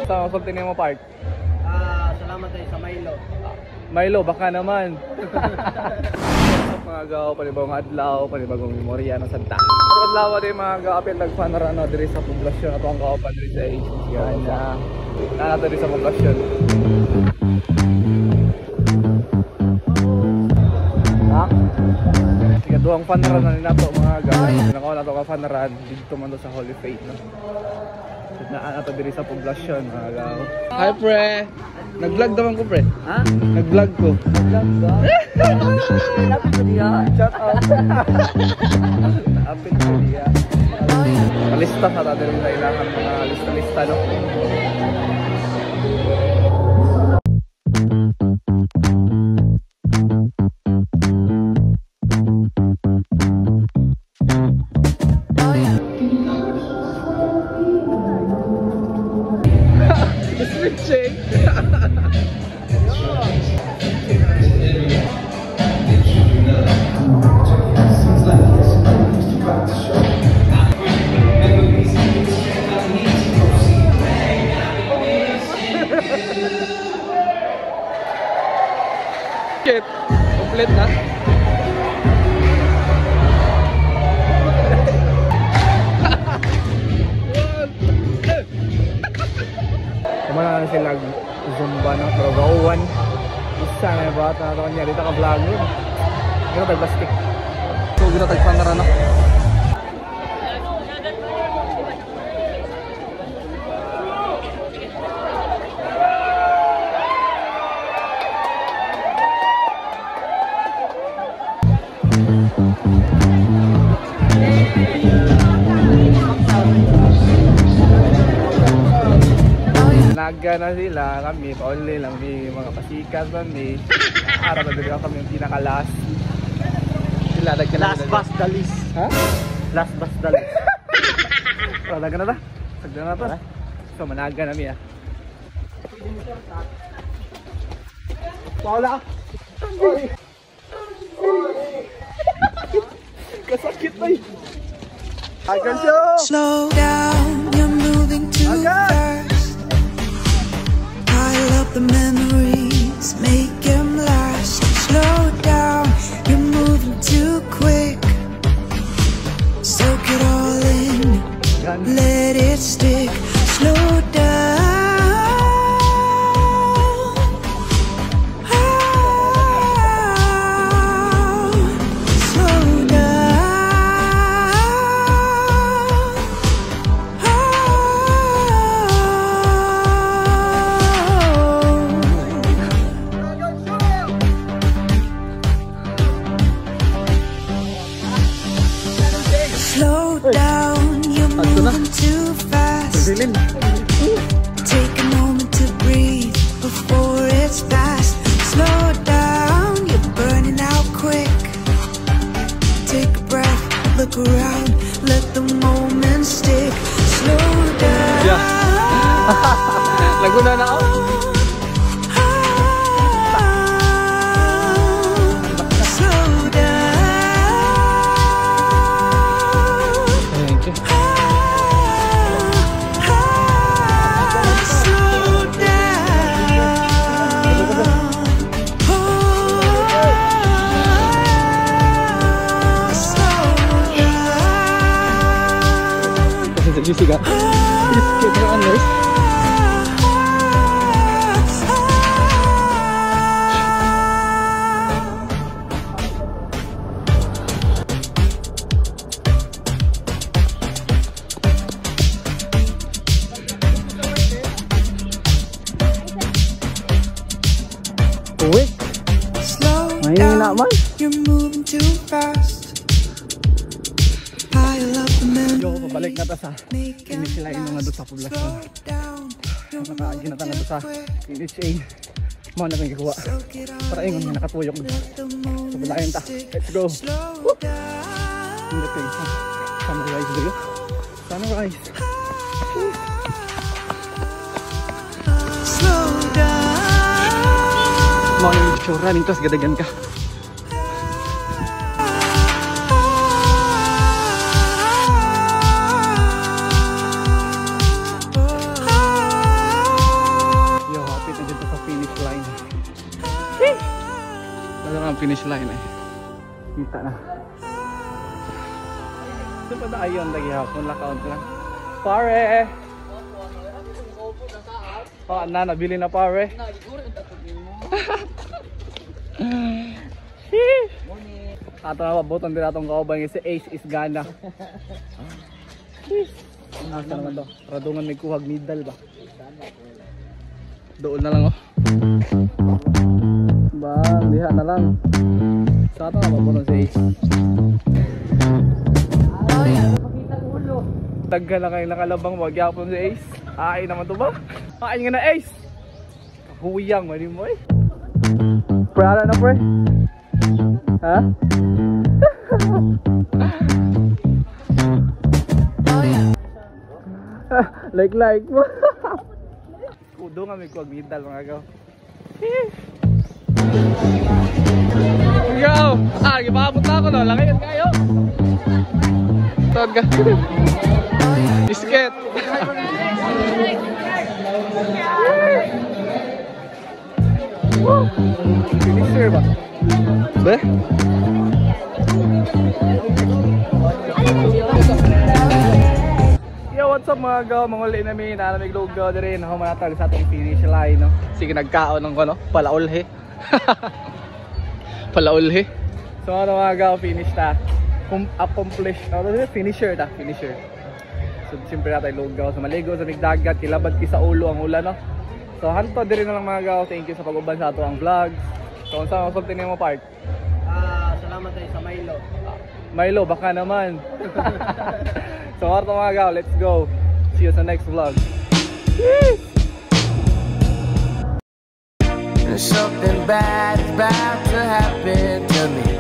Sa pagtingin mo park? Salamat tayo sa Milo. Milo, baka naman. Mga gaw, panibagong adlaw, panibagong memorya ng Santa. At adlaw din mga gaapil nagpanarano diri sa poblasyon ato ang kaupan diri sa Asians guys. Nato diri sa poblasyon. Ha? Ikaduhang panaran na nato mga gaw. Nakaw nato ka panaran dito man sa Holy Faith, no. Naan ato diri sa poblasyon mga gaw. Hi pre. Nag-vlog naman ko pre. Ha? Nag-vlog ko. Nag-vlog ka? Lapit ko diya. Shout out. Lapit ko diya. Kalista sa tayo sa ilangan mga lista-lista, no? Switching. Shit, complete na. Kumana na sila zumba ng Progawan. Isa na yung bata na ito kanya. Dito ka vlog yun. Dito tayo plastic. So, dito tayo panara na. Naga na sila, kami only lang di mga pasikat kami. Araw na dito kami yung pinaka-last. Sila Last bus dalis. Ha? Last bus dalis. Oh, naga na ta. Sagda na ta. So managa na mi ah. Paula. Kasakit ay. Agan siya. Slow down, you're moving too fast. Pile up the memories, make them last. Slow down, you're moving too quick. Soak it all in, let it stick. Slow down. Slow down, you're moving too fast. Take a moment to breathe before it's fast. Slow down, you're burning out quick. Take a breath, look around, let the moment stick. Slow down. Laguna na ako. Juicy ka? Biscuit na nurse. Uwi. Ayun na naman. You're moving too fast. Yo, pabalik na ta sa initial nga doon sa poblasyon. Nakaagin na ta nga doon sa NHA. Mga na kong kikuha. Para ingon nga nakatuyok. So, balayan ta. Let's go. Hindi tayo. Sunrise dito. Sunrise. Mga nang tsura nito. Gadagan ka. finish line eh. Kita na. Ito pa na ayon lagi hapon, lakaon lang. Pare! Oh, na, nabili na pare. Ato na pabuton din atong kaubang si Ace is gana. Asa naman to? Radungan may kuhag middle ba? Doon na lang oh. Bang, diha na lang. Sa ato na pabuton si Ace. Tagka na kayo nakalabang magyapon si Ace. Aay naman to ba? Aay nga na Ace! Kakuyang, mali mo eh. Pre, ano na pre? Ha? like mo. Kudo nga may kuwag middle mga gaw. Gaw! Gipabot na ako no, langayon kayo. Tawag ka. Bisket. Finisher ba? Be? Yo, what's up mga gaw? Manguli namin, nalamig lugaw din rin. Ako manatag sa ating finish line, no? Sige, nagkaon ng ano, palaulhe. Palaulhe. So ano mga gaw, finish ta. Accomplish, finisher ta, finisher. So siyempre natin lugaw sa maligo, sa migdagat, kilabad ki sa ulo ang ulan, no? So hanto din rin na lang mga gaw, thank you sa pag-uban sa ato ang vlogs. So kung saan masulti niyo mo part? Salamat tayo sa Milo. Milo, baka naman. So harto mga gaw, let's go. See you sa next vlog. Something bad is about to happen to me.